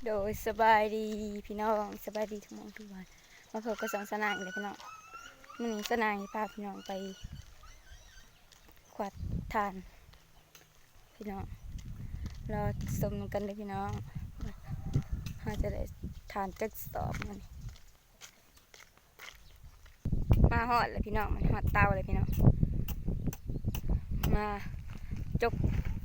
โดยสบายดีพี่น้องสบายดีทุกหมองทุกวันมาพบกับสองสนางเลยพี่น้องมื้อนี้สนางพาพี่น้องไปขวัดทานพี่น้องรอชมกันเลยพี่น้องเราจะได้ทานจักสอบมันมาหอดเลยพี่น้องมันหอดเตาเลยพี่น้องมาจก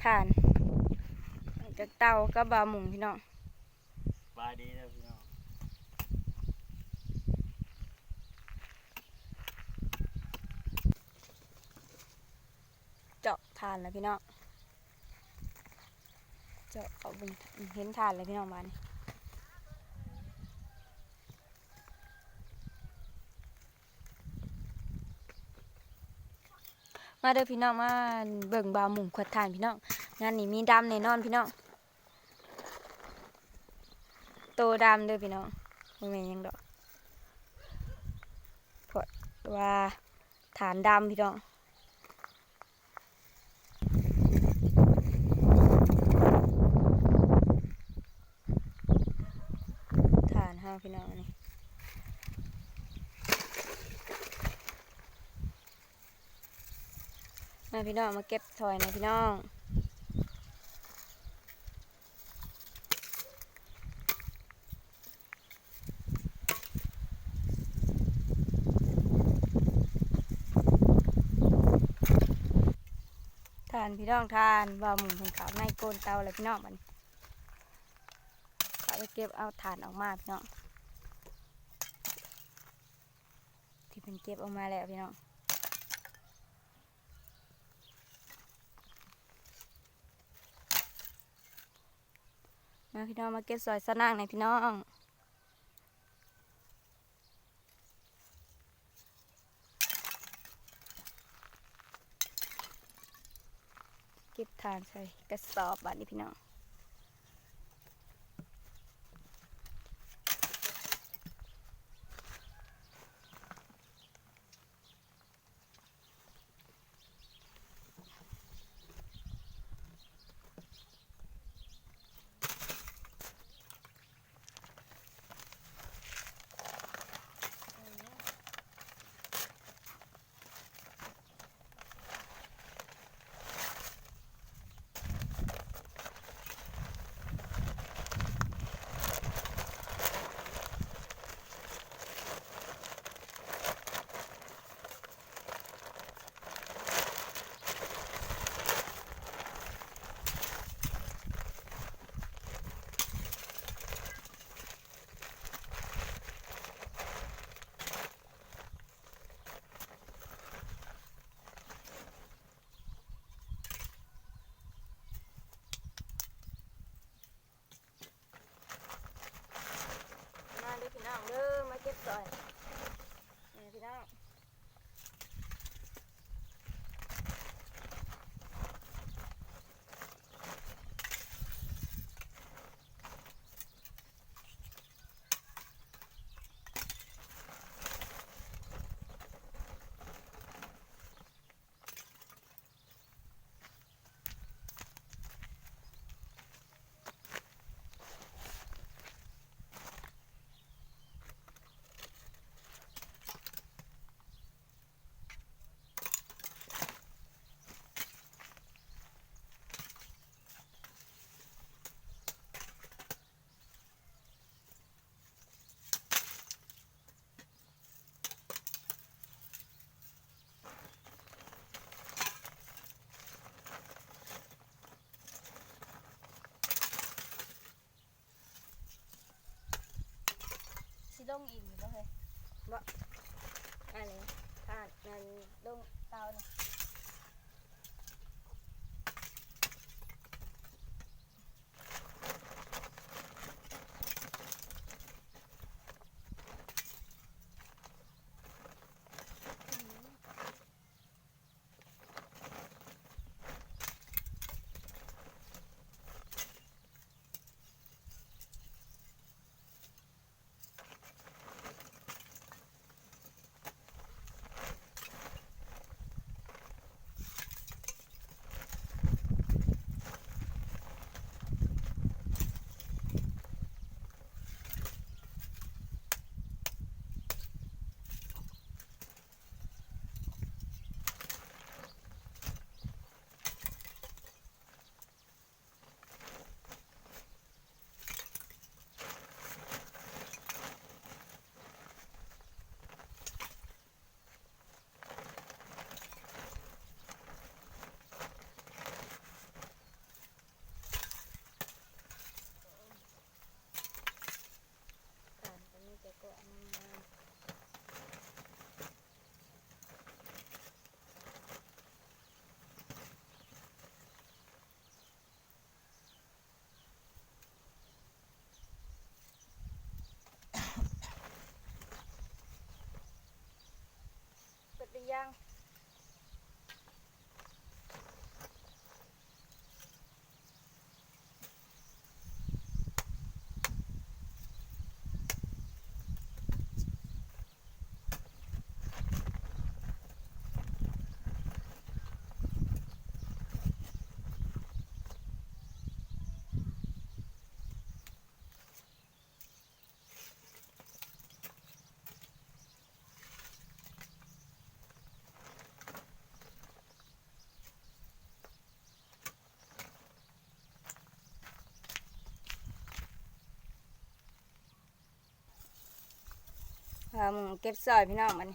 ทานจากเตาก็บาหมุงพี่น้องบายดีเลยพี่น้องเจาะทานแล้วพี่น้องเจาะเอาบึงเห็นทานเลยพี่น้องบ้านมาเด้อพี่น้องมาเบิ่งบาหมุงขวดทานพี่น้องงานนี้มีดำแน่นอนพี่น้องโตดำเด้อพี่น้องไม่แม่นยังดอกเพราะว่าฐานดำพี่น้องฐานห้าพี่น้องนี่มาพี่น้องมาเก็บถอยนะพี่น้องทานพี่น้องทานว่าหมุนของเขาในโกนเตาเลยพี่น้องมันเขาไปเก็บเอาฐานออกมาพี่น้องที่เป็นเก็บออกมาแล้วพี่น้องมาพี่น้องมาเก็บซอยสนางในพี่น้องเก็บฐานใส่กระสอบบัดนี้พี่น้องมาเลยพี่น้องเด้อมาเก็บซอยนี่พี่น้องสิลงอีกบ่เฮ้ยบ่อันนี้ทานอันลงเตานี่ ยังมึงเก็บซอยพี่น้องมัน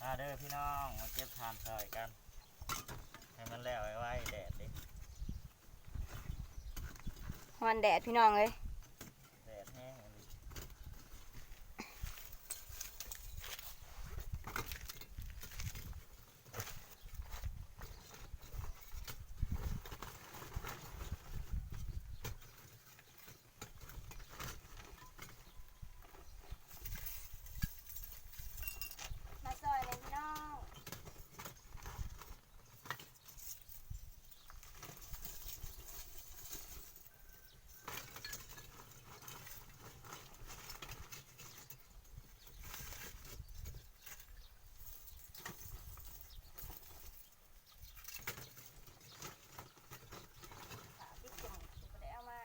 มาเด้อพี่น้องมาเก็บทานซอยกันให้มันแล้วไว้แดดดิ ฮอนแดดพี่น้องเลย แดดแห้งอันนี้ มาซอยเลยพี่น้องพี่จุ่มก็ได้เอามา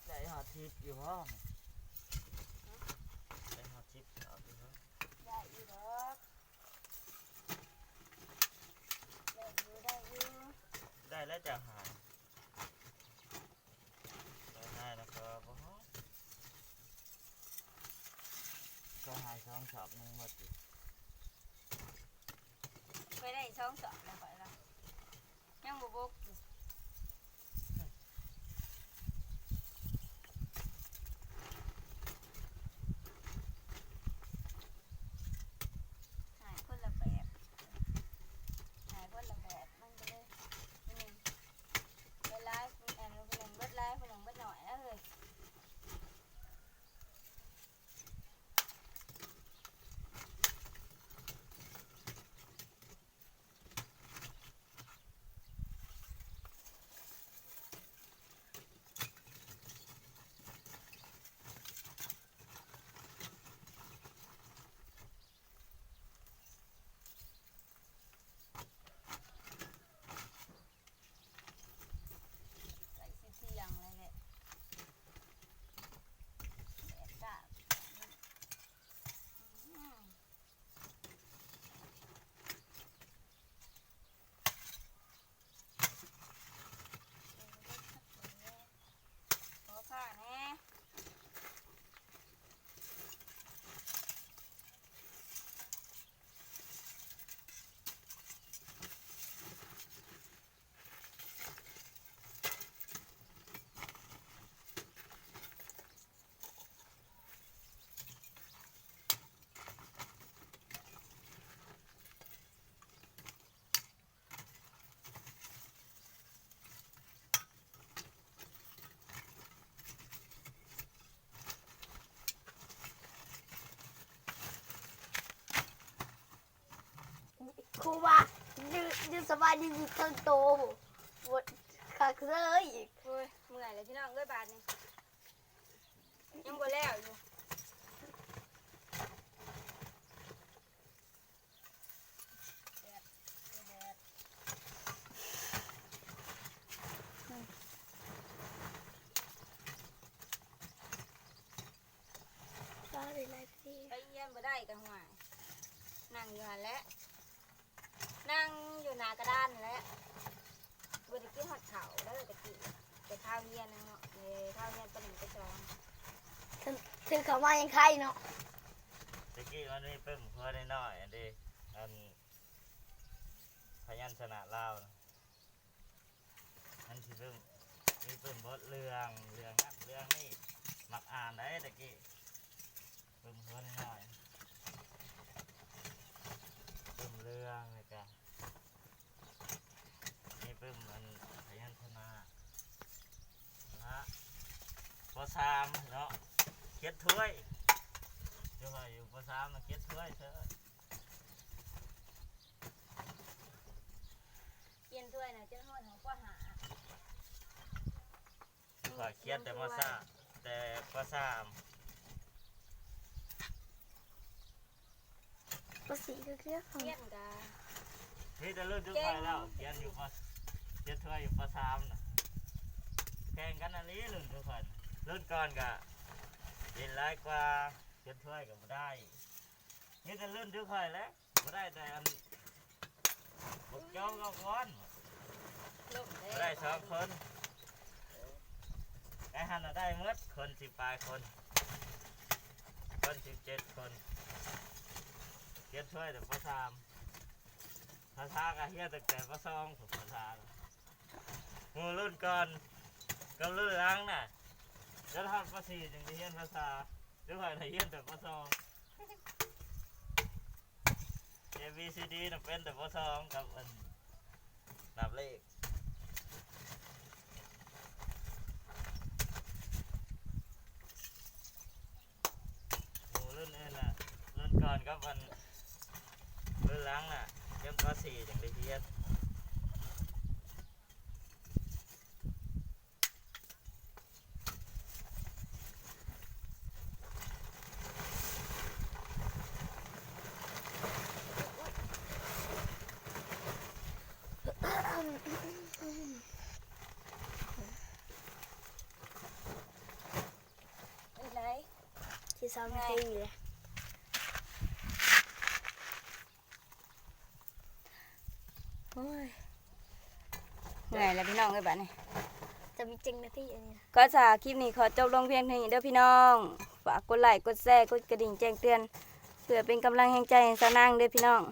ได้หอทิพย์อยู่ห้องได้หอทิพย์เอาไปเถอะ ได้อยู่ดอกได้อยู่ ได้แล้วจะหายได้แล้วก็บ่ฮอดก็หายท้องสอบนึงหมดอยู่ ไปได้ช่องสองแล้วไปละยังบ่บกอยู่หายคนละแบบหายคนละแบบมันก็เลยเวลาคนหนึ่งเบิดร้ายคนหนึ่งเบิดหน่อยแล้วเลยใส่สีเทียงเลยแหละแดดจ้าอืมขอผ้าแน่ ครูว่ายืนสบายดีมีต้นโตบดคักเลยอีก โอ้ยเมื่อยเลยพี่น้องเอ้ยบาทนี่ยังบ่แล้วอยู่แดดแดด ก็เลยไรพี่ ไปเยี่ยมบ่ได้กันหัวนั่งอยู่หันแหล้วนั่งอยู่หน้ากระดานนั่นแหล้วบ่ได้กินฮอดข้าวเด้อตะกี้แต่ข้าวเย็นนะเนาะข้าวเย็นปะหนึ่งไปสอง ถึงเขามายังไข่เนาะ ตะกี้มันมีเพิ่มเพื่อได้น้อยอันนี้อันพยัญชนะลาวนะมันสิเพิ่ม มีเพิ่มบทเรื่องนั้นเรื่องนี้มักอ่านได้ตะกี้เพิ่มเพิ่มหน่อยเพิ่มเรื่องเลยจ้ะนี่เพิ่มมันพยัญชนะนะปอสามเนาะเขียนถ้วยเดี๋ยวอยู่ปอสามมาเขียนถ้วยเถอะ เย็นถ้วยนะเจ้าห้อยของพ่อหา ขอเขียนแต่ปอสามแต่ปอสาม ภาษีก็คือของ เย็นกะ มีแต่รุ่นทุกคนแล้วเขียนอยู่ปเขียนถ้วยอยู่ปสามนะแข่งกันอันนี้รุ่นทุกคนรุ่นก่อนกะเรียนร้ายกว่าเขียนถ้วยก็ไม่ได้มีแต่รุ่นทุกคนแล้วไม่ได้แต่อันบุกจ้องก็ก้อน ลุ่ม ไม่ได้สองคนไอ้ฮันน่ะได้หมดคน18 คน17 คนเขียนถ้วยแต่ปสามภาษาก็เฮียตั้งแต่ปสองภาษาหมู่รุ่นก่อนกับรุ่นหลังน่ะจะทำปสี่จึงได้เฮียนภาษาด้วยความเฮียนแต่ปสอง A B C D น่ะเป็นแต่ปสองกับอันนับเลขหมู่รุ่นอื่นน่ะรุ่นก่อนกับอันรุ่นหลังน่ะเรียนปสี่จึงได้เฮียน อะไร ที่ซ้อมตีเลย โอ้ยเหนื่อยแล้วพี่น้องเลยบ้านี่ จะมีจริงนะที่อันนี้ ก็จากคลิปนี้ขอจบลงเพียงเท่านี้เด้อพี่น้องฝากกดไลค์กดแชร์กดกระดิ่งแจ้งเตือนเพื่อเป็นกำลังแห่งใจให้สาวนางเด้อพี่น้อง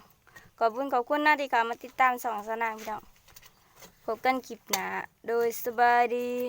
ขอบคุณนะที่เข้ามาติดตามส่องสาวนางพี่น้องพบกันคลิปหน้าโดยสบายดี